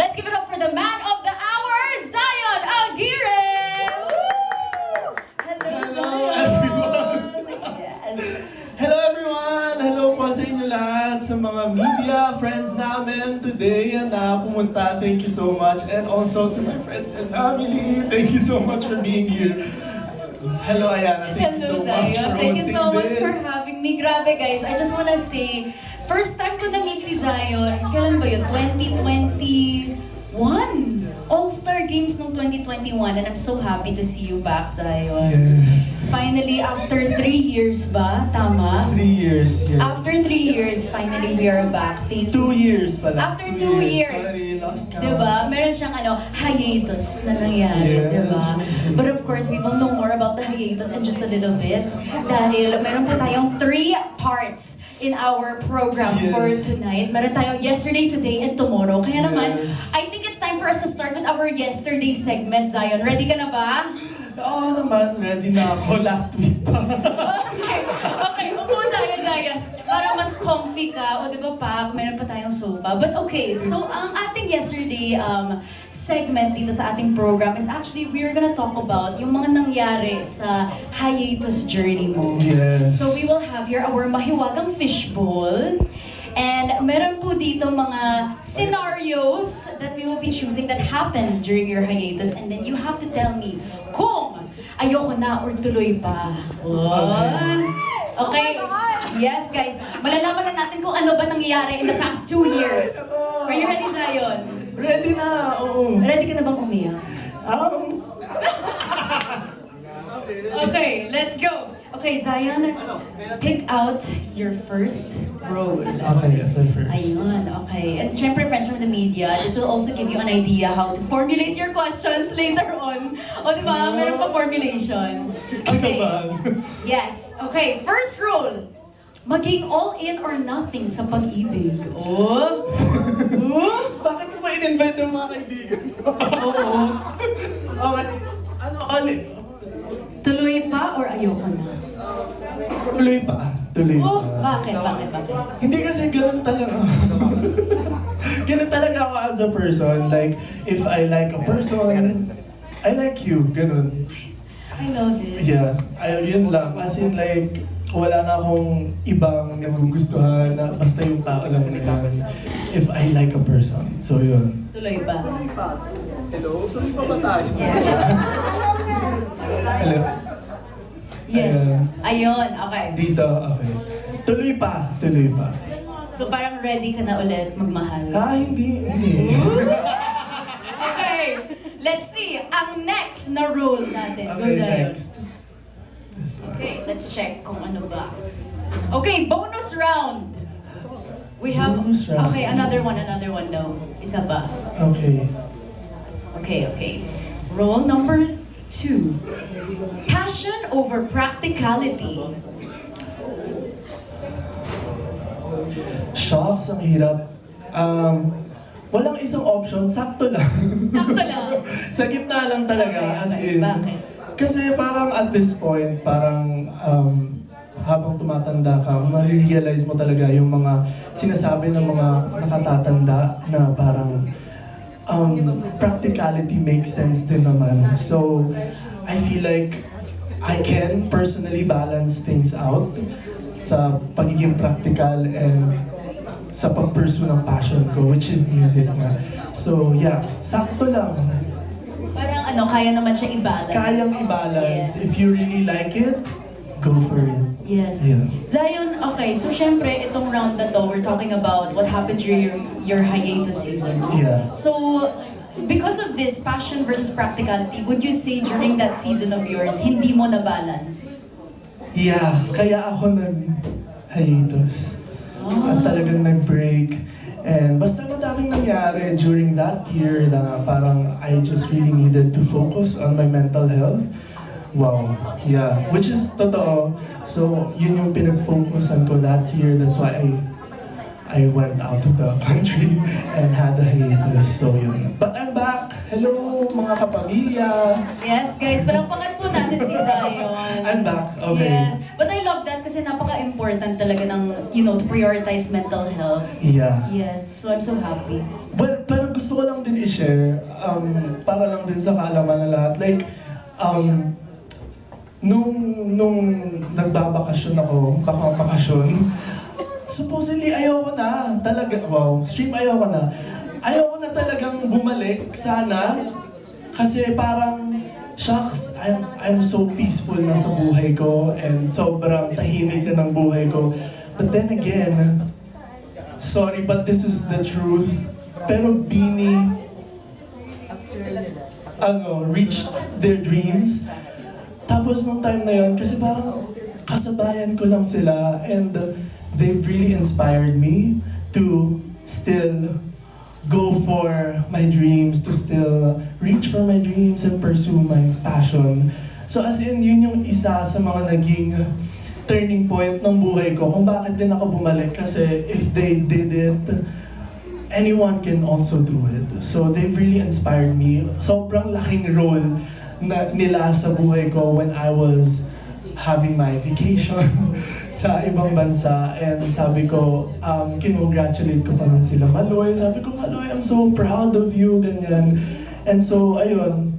Let's give it up for the man of the hour, Zion Aguirre! Hello, Zion! Yes. Hello everyone! Hello po sa inyo lahat, sa mga media, friends namin today na pumunta. Thank you so much. And also to my friends and family, thank you so much for being here. Hello Ayana, thank you so much for Thank you hosting so much this. for having me. Grabe guys, I just wanna say, first time ko na-meet si Zion, kailan ba yun? 2021? All-Star Games nung 2021 and I'm so happy to see you back, Zion. Yes. Finally, after 3 years ba? Tama? 3 years, yeah. After 3 years, finally we are back. Thank 2 you. years pala. After 2 years, Sorry, lost count. diba? Meron siyang hiatus na nangyari, Yes. diba? But of course, we will know more about the hiatus in just a little bit. Dahil meron po tayong 3 parts in our program for Yes. tonight. Meron tayong yesterday, today, and tomorrow. Kaya naman, Yes. I think it's time for us to start with our yesterday segment, Zion. Ready ka na ba? Oo naman, ready na ako last week pa. Okay, upo tayo, Zion. Para mas comfy ka, o di ba pa, meron pa tayong sofa. But okay, so ang ating yesterday segment dito sa ating program is actually, we're gonna talk about yung mga nangyari sa hiatus journey mo. Yes. So we will have here our mahiwagang fishbowl. And meron po dito mga scenarios that we will be choosing that happened during your hiatus. And then you have to tell me kung ayoko na or tuloy pa. Okay? Yes, guys. Malalaman na natin kung ano ba nangyayari in the past 2 years. Are you ready, Zion? Ready na, oo. Ready ka na bang umiyak? Um, Okay, let's go. Okay, Zion, pick out your first role. Okay, the first. Ayun, okay. And syempre, friends from the media, this will also give you an idea how to formulate your questions later on. O, di ba? Meron pa formulation. Okay. Kinabahan. Yes. Okay, first role. Maging all in or nothing sa pag-ibig. Oh. Bakit mo ba in-invite yung mga kaibigan ko? Oo. Okay. Ano, Ali? Tuloy pa or ayoko na? Tuloy pa. Tuloy Oh, pa. bakit? Hindi kasi ganun talaga. Ganun talaga ako as a person. Like, if I like a person, I like you. Ganun. I love it. Yeah. Yun lang. As in like, wala na akong ibang nagugustuhan na basta yung tao lang na yan. If I like a person. So yun. Tuloy pa. Hello? Tuloy pa ba tayo? Yes. Hello? Yes. Ayun, okay. Dito, okay. Tuloy pa. Tuloy pa. So parang ready ka na ulit magmahal. Hindi. Hindi. Okay, let's see. Ang next na role natin. Go, Okay, Zion. next. This one. Okay, let's check kung ano ba. Okay, bonus round. We have... Bonus round. Okay, another one daw. Isa pa. Okay. Okay. Role number 2. Passion over practicality. Shocks, ang hirap. Walang isang option, sakto lang. Sakto lang. Sa gitna lang talaga. As Okay. in, Bakit? kasi parang at this point, parang habang tumatanda ka, ma-realize mo talaga yung mga sinasabi ng mga nakatatanda na parang practicality makes sense din naman. So, I feel like I can personally balance things out sa pagiging practical and sa pag-pursue ng passion ko, which is music nga. So, yeah, sakto lang. Parang kaya naman siya i-balance. Kayang i-balance. Yes. If you really like it, go for it. Yes. Yeah. Zion, okay, so syempre, itong round na to, we're talking about what happened during your hiatus season. Yeah. So, because of this, passion versus practicality, would you say during that season of yours, hindi mo na-balance? Yeah, kaya ako nag-hiatus. At talagang nag-break. And basta madaming nangyari during that year na parang I just really needed to focus on my mental health. Wow. Yeah. Which is totoo. So, yun yung pinag-focusan ko that year. That's why I went out of the country and had a hiatus. So, yun. But I'm back. Hello, mga kapamilya. Yes, guys, palakpakan po natin si Zion. I'm back. Okay. Yes, but I love that kasi napaka-important talaga ng, to prioritize mental health. Yeah. Yes, so I'm so happy. Pero gusto ko lang din i-share, para lang din sa kaalaman ng lahat. Like, nung nagbabakasyon ako, bakasyon, supposedly ayoko na. Talaga, wow, stream ayoko na. Ayoko na talagang bumalik, sana. Kasi parang, shucks, I'm so peaceful na sa buhay ko and sobrang tahimik na ng buhay ko. But then again, sorry but this is the truth. Pero Beanie, reached their dreams. Tapos nung time na yun, kasi parang kasabayan ko lang sila and they've really inspired me to still go for my dreams, to still reach for my dreams and pursue my passion. So as in, yun yung isa sa mga naging turning point ng buhay ko kung bakit din ako bumalik. Kasi if they did it, anyone can also do it. So they've really inspired me. Sobrang laking role na nila sa buhay ko when I was having my vacation sa ibang bansa. And sabi ko, kinongratulate ko pa nun sila, Maloy. Sabi ko, Maloy, I'm so proud of you, ganyan. And so, ayun,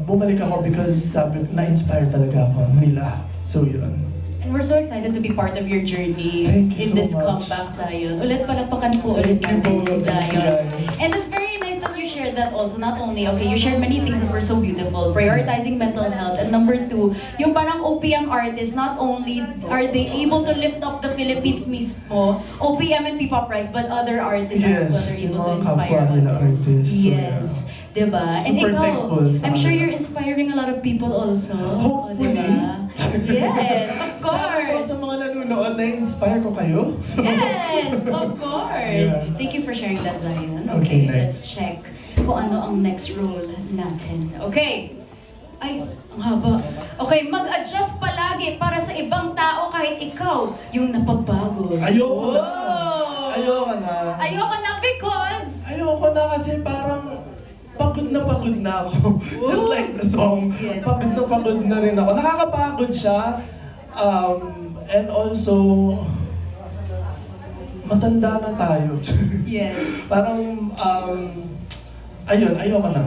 bumalik ako because sabi, na-inspire talaga ako nila. So, yun. And we're so excited to be part of your journey Thank you in so this much. comeback, Zion. Ulit palakpakan po ulit Thank you natin po. si Thank you, Zion. guys. And it's very nice that you shared that also. Not only, okay, you shared many things that were so beautiful, prioritizing mental health. And number two, yung parang OPM artists, not only are they able to lift up the Philippines mismo, OPM and P-pop Rise, but other artists as well are able to mga inspire kapwa nila others. artists. So, Yes. Diba? And Super ikaw, thankful sa I'm sure kanila. you're inspiring a lot of people also. Hopefully. Diba? Yes, of Sana po course. sa mga nanonood, na-inspire ko kayo. So, Yes, of course. Yeah. Thank you for sharing that, Zion. Okay, Okay, next. let's check kung ano ang next role natin. Okay. Ay, ang haba. Okay, mag-adjust palagi para sa ibang tao kahit ikaw yung napapagod. Ayoko na. Whoa! Ayoko na. Ayoko na because... Ayoko na kasi parang pagod na ako. Just like the song. Yes. Pagod na rin ako. Nakakapagod siya. And also, matanda na tayo. Yes. Parang, ayun, ayoko na.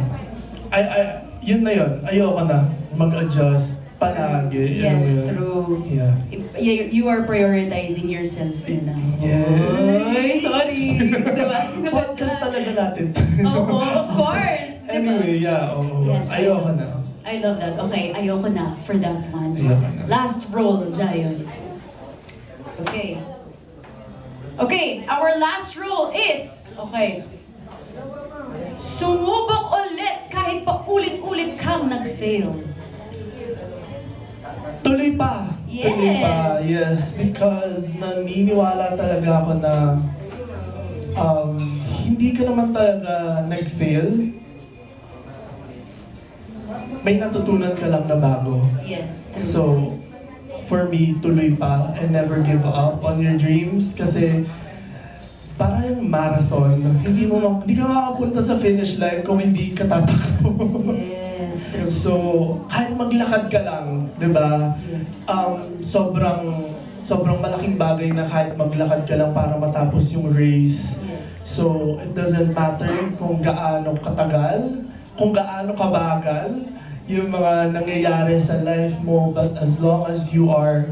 Yun na yun, ayoko na mag-adjust palagi. Yes, Yun. true. Yeah. You are prioritizing yourself na. Yes. Ay, sorry. Diba? Podcast talaga natin. Oo, of course. Diba? Anyway, yeah, oo. Yes, Ayoko na. I love that. Okay, ayoko na for that one. Ayoko na. Last role, Zion. Okay. Okay, our last rule is, okay, sumubok ulit kahit pa ulit-ulit kang nag-fail. Tuloy pa. Tuloy pa. Yes. Yes, because naniniwala talaga ako na hindi ka naman talaga nag-fail. May natutunan ka lang na bago. Yes, true. So, for me, tuloy pa and never give up on your dreams kasi para yung marathon, hindi ka makapunta sa finish line kung hindi ka tatakbo. Yes, true. So, kahit maglakad ka lang, di ba? Yes. Sobrang malaking bagay na kahit maglakad ka lang para matapos yung race. Yes. So, it doesn't matter kung gaano katagal, kung gaano kabagal yung mga nangyayari sa life mo, but as long as you are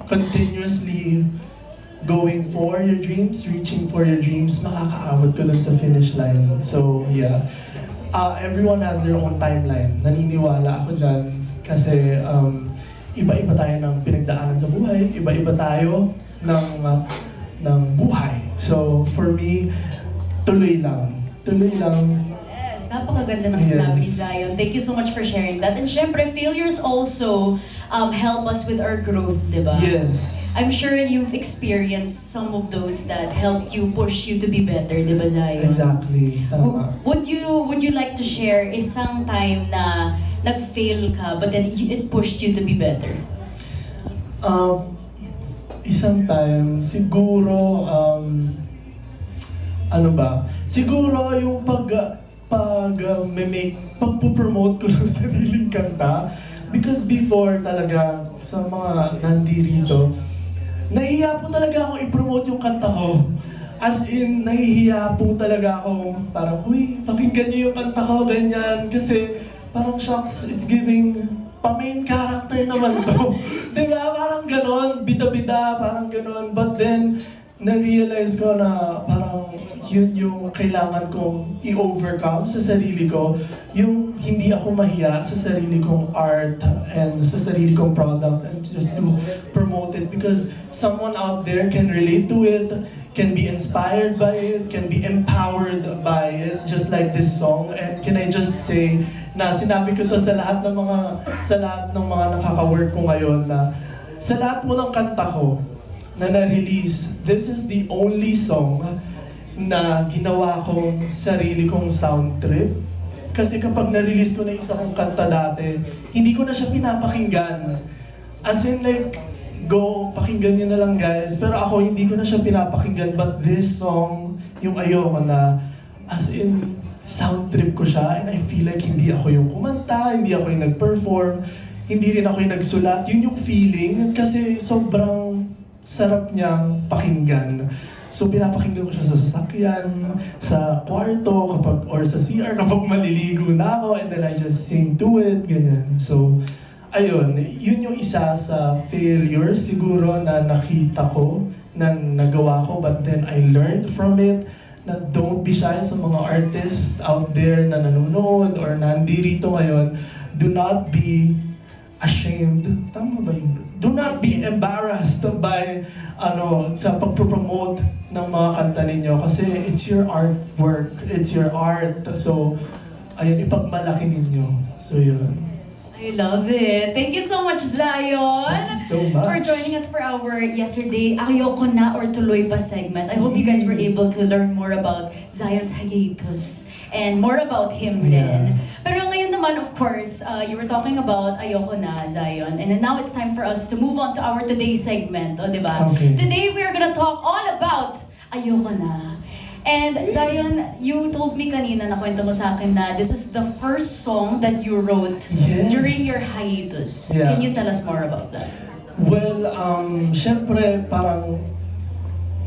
continuously going for your dreams, reaching for your dreams, makakaabot ko dun sa finish line. So, yeah. Everyone has their own timeline. Naniniwala ako dyan kasi iba-iba tayo ng pinagdaanan sa buhay, iba-iba tayo ng buhay. So, for me, tuloy lang. Tuloy lang. Yes, napakaganda ng Yeah. sinabi ni Zion. Thank you so much for sharing that. And syempre, failures also help us with our growth, di ba? Yes. I'm sure you've experienced some of those that helped you, push you to be better, di ba, Zion? Exactly. Tama. Would you like to share isang time na nag-fail ka but then it pushed you to be better? Isang time, siguro, ano ba? Siguro yung pagpo-promote ko ng sariling kanta. Because before talaga, sa mga nandirito, nahiya po talaga ako i-promote yung kanta ko. As in, nahihiya po talaga ako. Parang, uy, pakinggan niyo yung kanta ko, ganyan. Kasi, parang shocks, it's giving pa-main character naman to. Diba? Parang ganon, bida-bida, parang ganon. But then, na-realize ko na parang yun yung kailangan kong i-overcome sa sarili ko. Yung hindi ako mahiya sa sarili kong art and sa sarili kong product and just to promote it because someone out there can relate to it, can be inspired by it, can be empowered by it, just like this song. And can I just say na sinabi ko to sa lahat ng mga nakaka-work ko ngayon na sa lahat mo ng kanta ko na na-release, this is the only song na ginawa kong sarili kong sound trip. Kasi kapag na-release ko na isa kong kanta dati, hindi ko na siya pinapakinggan. As in like, go, pakinggan nyo na lang guys. Pero ako, hindi ko na siya pinapakinggan. But this song, yung ayoko na, as in, sound trip ko siya. And I feel like hindi ako yung kumanta, hindi ako yung nag-perform, hindi rin ako yung nagsulat. Yun yung feeling. Kasi sobrang sarap niyang pakinggan. So pinapakinggan ko siya sa sasakyan, sa kwarto, or sa CR kapag maliligo na ako, and then I just sing to it, ganyan. So, ayun, yun yung isa sa failure siguro na nakita ko, na nagawa ko, but then I learned from it, na don't be shy sa mga artists out there na nanonood or nandirito ngayon. Do not be ashamed. Tama ba yun? Do not be embarrassed by sa pagpropromote ng mga kanta ninyo kasi it's your artwork, it's your art. So, ayun, ipagmalaki ninyo. So, yun. I love it. Thank you so much, Zion, Thank you so much. for joining us for our yesterday Ayoko Na or Tuloy Pa segment. I hope you guys were able to learn more about Zion's hiatus and more about him din. Pero ngayon naman, of course, you were talking about Ayoko Na, Zion. And then now it's time for us to move on to our today's segment. O, diba? Okay. Today, we are gonna talk all about Ayoko Na. And Zion, you told me kanina, nakwento mo sa akin na this is the first song that you wrote Yes. during your hiatus. Yeah. Can you tell us more about that? Well, syempre, parang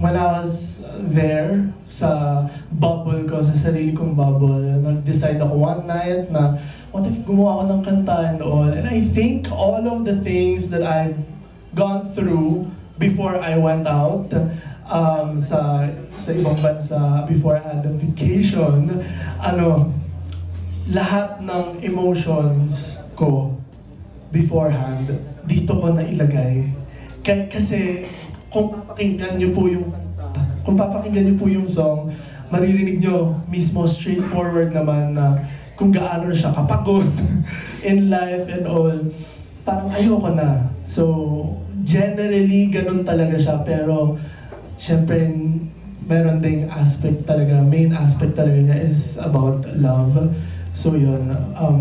when I was there sa bubble ko, sa sarili kong bubble, nag-decide ako one night na what if gumawa ako ng kanta and all. And I think all of the things that I've gone through before I went out sa ibang bansa, before I had the vacation, lahat ng emotions ko beforehand, dito ko na ilagay. Kasi kung papakinggan niyo po yung song, maririnig niyo mismo straightforward naman na kung gaano na siya kapagod in life and all. Parang ayoko na. So, generally, ganun talaga siya. Pero, syempre, meron ding aspect talaga, main aspect talaga niya is about love. So yun,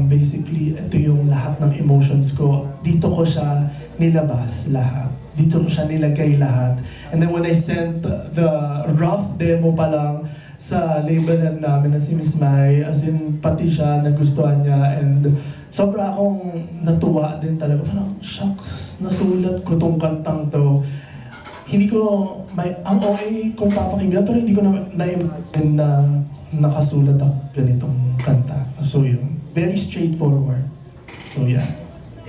basically, ito yung lahat ng emotions ko. Dito ko siya nilabas lahat. Dito ko siya nilagay lahat. And then when I sent the rough demo pa lang sa label namin na si Miss Mary, as in, pati siya, nagustuhan niya, and sobra akong natuwa din talaga. Parang, shucks, nasulat ko tong kantang to. Hindi ko, ang okay kung papakinggan, pero hindi ko na-imagine na nakasulat ako ganitong kanta. So yun, very straightforward. So yeah.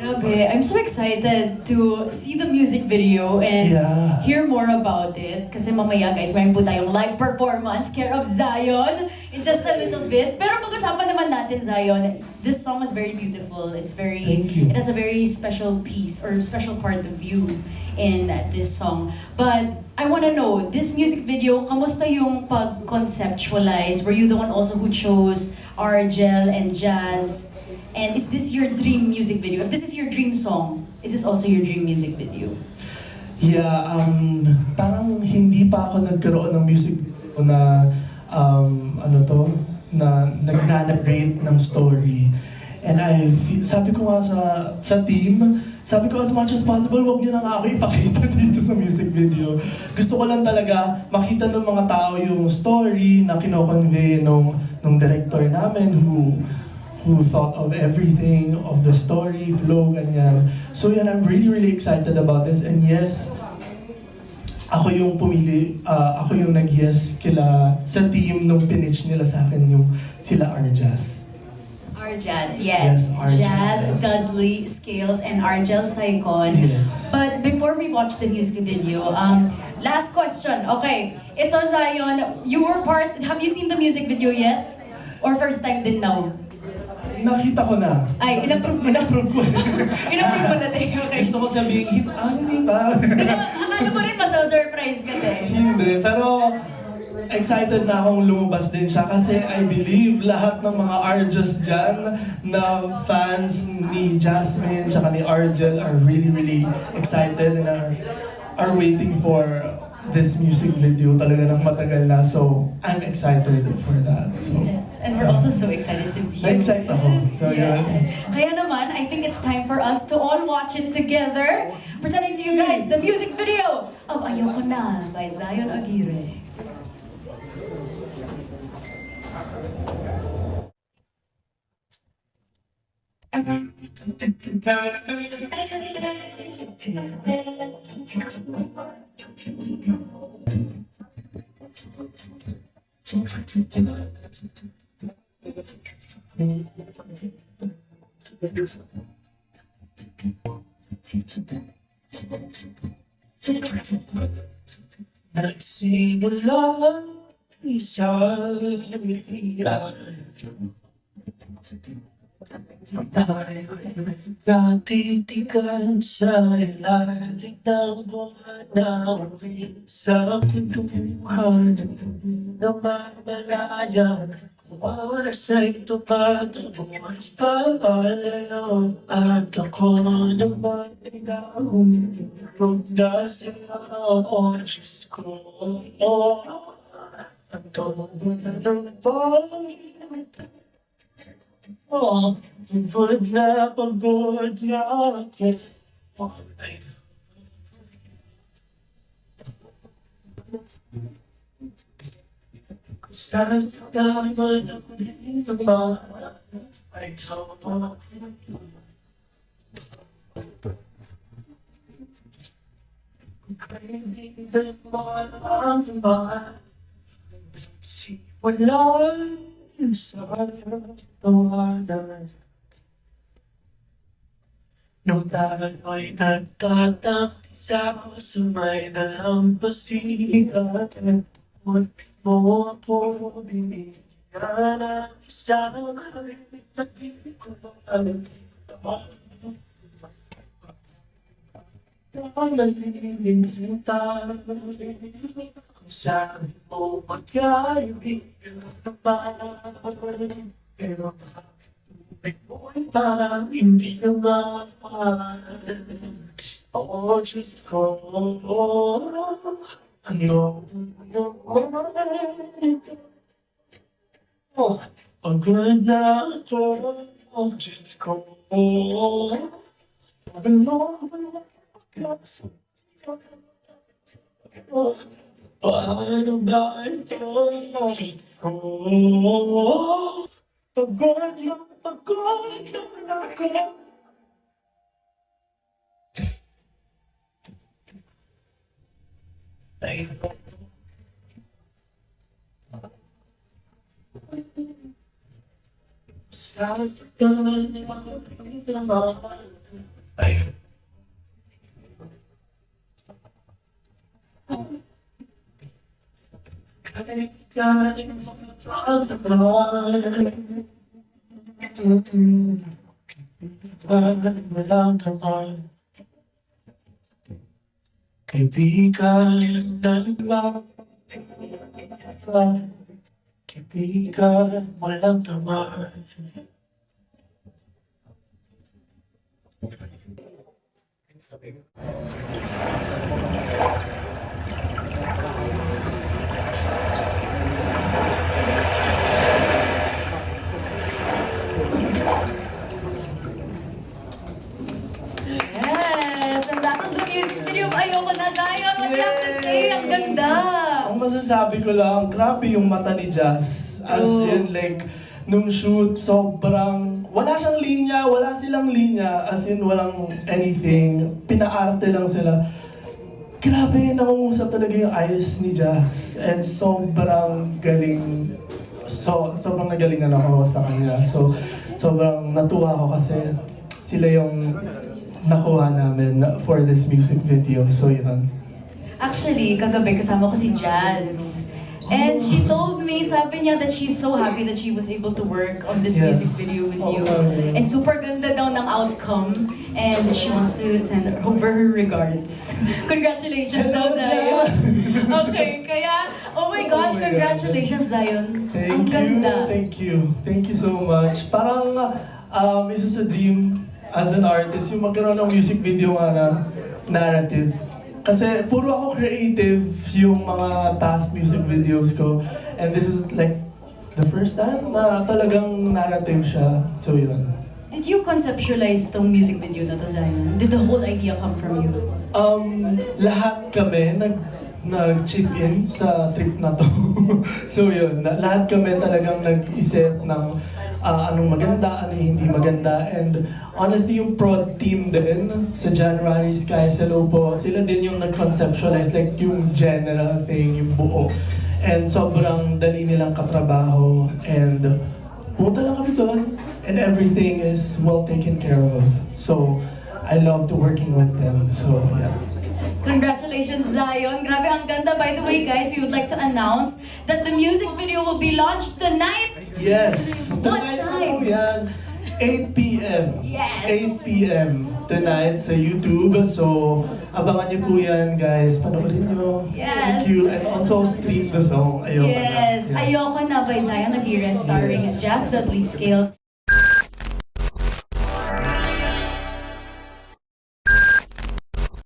Grabe, I'm so excited to see the music video and hear more about it. Kasi mamaya guys, mayroon po tayong live performance care of Zion in just a little bit. Pero pag-usapan naman natin, Zion, this song is very beautiful. Thank you. It has a very special piece or special part of you in this song. But I wanna know, this music video, kamusta yung pag-conceptualize? Were you the one also who chose Argel and Jazz? And is this your dream music video? If this is your dream song, is this also your dream music video? Yeah, parang hindi pa ako nagkaroon ng music video na, na nag-narrate ng story. And sabi ko nga sa team, sabi ko as much as possible, wag niyo na nga ako ipakita dito sa music video. Gusto ko lang talaga makita ng mga tao yung story na kino-convey nung director namin who thought of everything, of the story, flow, ganyan. So yan, I'm really, really excited about this. And yes, ako yung pumili, ako yung nag-yes kila sa team nung pinitch nila sa akin yung sila Arjas. Arjas, Yes, yes. Arjas. Jazz, Dudley, Scales, and Argel Saicon. Yes. But before we watch the music video, last question. Okay, ito Zion, you were part, have you seen the music video yet? Or first time din now? Nakita ko na. Ay, in-approve mo na. In-approve ko. In-approve mo na din, okay. Gusto ko sabihin, hindi pa. Akala mo rin surprise ka din. Hindi, pero excited na akong lumabas din siya kasi I believe lahat ng mga Arjas dyan na fans ni Jasmine tsaka ni Argel are really excited and are waiting for this music video talaga ng matagal na. So, I'm excited for that. So, Yes, and we're also so excited to be here. na-excite ako. So, yun. Yes. Kaya naman, I think it's time for us to all watch it together. Presenting to you guys the music video of Ayoko Na by Zion Aguirre. Nagsimula sa lipiran. Natitigan sa ilalim ng buwan na uwi sa kuntuhan na mamalayan. Ang oras ay tumatakbo at papalayo at ako naman ikaw huwag na sa'yo, Diyos ko. Ang tono na ng oh, pagod na ako. Sa dami mo na ba ay so kaibigan mo ang ba wala sa tawanan. Nung tayo'y nagtatakisa sa may dalampasigat at mo ako binigyan ng isang hindi ko alam. Nalilin tayo. Sabi mo magkaibigan na ba? Pero sabi mo'y parang hindi ka mahal. Oh, Diyos ko, ano? Oh, pagod na ako, oh, Diyos ko. Oh, paano ba ito? Diyos ko. Pagod na ako. Ay, ay, kailangan sa walang kaman. Kaibigan na lang. Kaibigan walang kaman. Yes, and that was the music video of Ayoko Na, Zion. What do you have to say? Ang ganda. Ang masasabi ko lang, grabe yung mata ni Jazz. As True. in, like, nung shoot, sobrang... Wala siyang linya, wala silang linya. As in, walang anything. Pinaarte lang sila. grabe, nangungusap talaga yung ayos ni Jazz. And sobrang galing. Sobrang nagalingan ako sa kanya. So, sobrang natuwa ako kasi sila yung nakuha namin for this music video. So, yun. Actually, kagabi kasama ko si Jazz. And she told me, sabi niya that she's so happy that she was able to work on this Yeah. music video with you. Okay. And super ganda daw ng outcome. And she wants to send over her regards. Congratulations daw, Hello, Zion. Jan. Okay, kaya, oh my gosh, Oh my God. congratulations, Zion. Ang Thank you, ganda. thank you so much. Parang isa sa dream as an artist, yung magkaroon ng music video nga na narrative. Kasi puro ako creative yung mga past music videos ko. And this is like the first time na talagang narrative siya. So yun. Did you conceptualize tong music video na to, Zion? Did the whole idea come from you? Lahat kami nag-chip in sa trip na to. So yun, lahat kami talagang nag-isip ng anong maganda, ano hindi maganda. And honestly, yung prod team din sa January Skies, hello po, sila din yung nag-conceptualize like yung general thing, yung buo. And sobrang dali nilang katrabaho. And pumunta lang kami doon. And everything is well taken care of. So, I love to working with them. So, yeah. Congratulations, Zion. Grabe, ang ganda. By the way, guys, we would like to announce that the music video will be launched tonight. Yes! What Tonight time? po yan. 8 p.m. Yes! 8 p.m. tonight sa YouTube. So, abangan niyo po yan, guys. Panoorin niyo. Yes. Thank you. And also stream the song. Ayoko na. Yes, Yeah. Ayoko na by Zion Aguirre starring Yes. Jazz Dudley Scales.